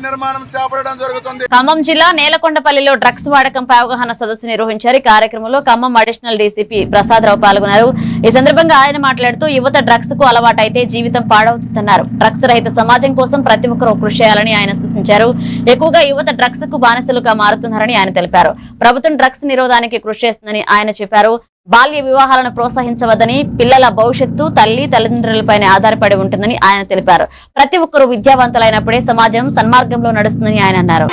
నిర్మాణం చేపట్టడం జరుగుతుంది. ఖమ్మం జిల్లా నేలకొండపల్లిలో డ్రగ్స్ వాడకంపై అవగాహన సదస్సు నిర్వహించారు. ఈ కార్యక్రమంలో ఖమ్మం అడిషనల్ డీసీపీ ప్రసాదరావు పాల్గొన్నారు. ఈ సందర్భంగా ఆయన మాట్లాడుతూ యువత డ్రగ్స్ కు అలవాటైతే జీవితం పాడవుతుందన్నారు. డ్రగ్స్ రహిత సమాజం కోసం ప్రతి ఒక్కరూ కృషి చేయాలని ఆయన సూచించారు. ఎక్కువగా యువత డ్రగ్స్ కు బానిసలుగా మారుతున్నారని ఆయన తెలిపారు. ప్రభుత్వం డ్రగ్స్ నిరోధానికి కృషి చేస్తుందని ఆయన చెప్పారు. బాల్య వివాహాలను ప్రోత్సహించవద్దని, పిల్లల భవిష్యత్తు తల్లిదండ్రులపైనే ఆధారపడి ఉంటుందని ఆయన తెలిపారు. ప్రతి ఒక్కరూ విద్యావంతులైనప్పుడే సమాజం సన్మార్గంలో నడుస్తుందని ఆయన అన్నారు.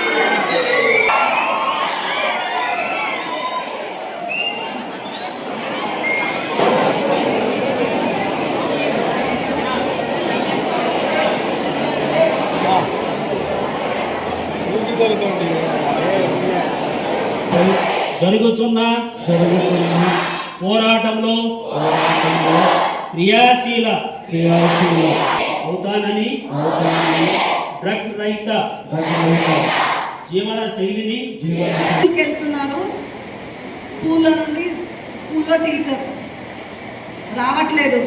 జరుగుతున్న పోరాటంలో క్రియాశీల అవుతానని డ్రగ్ రహిత జీవన శైలిని వెళ్తున్నారు. స్కూల్లో నుండి స్కూల్లో టీచర్ రావట్లేదు,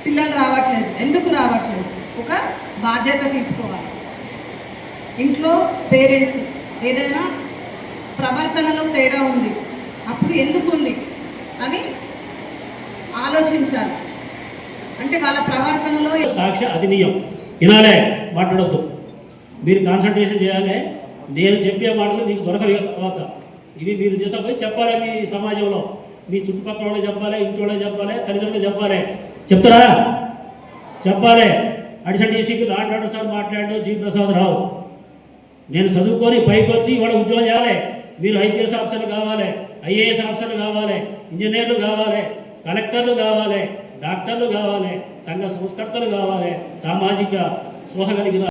పిల్లలు రావట్లేదు. ఎందుకు రావట్లేదు? ఒక బాధ్యత తీసుకోవాలి. ఇంట్లో పేరెంట్స్ ఏదైనా ప్రవర్తనలో తేడా ఉంది, అప్పుడు ఎందుకు ఉంది అని ఆలోచించాలి. అంటే వాళ్ళ ప్రవర్తనలో సాక్ష్య అధినియం వినాలే, మాట్లాడద్దు. మీరు కాన్సన్ట్రేషన్ చేయాలి. నేను చెప్పే మాటలు మీకు దొరకవు తర్వాత. ఇవి మీరు తీసుకుపోయి చెప్పాలి. మీ సమాజంలో మీ చుట్టుపక్కల వాళ్ళు చెప్పాలి, ఇంటి వాళ్ళు చెప్పాలి, తల్లిదండ్రులు చెప్పాలి. చెప్తారా? చెప్పాలి. అడిషనల్ డీసీకి లాంటి సార్ మాట్లాడు జీ ప్రసాదరావు. నేను చదువుకొని పైకి వచ్చి ఇవాళ ఉద్యోగం చేయాలి. మీరు ఐపీఎస్ ఆఫీసర్లు కావాలి, ఐఏఎస్ ఆఫీసర్లు కావాలి, ఇంజనీర్లు కావాలి, కలెక్టర్లు కావాలి, డాక్టర్లు కావాలి, సంఘ సంస్కర్తలు కావాలి, సామాజిక స్పృహ కలిగిన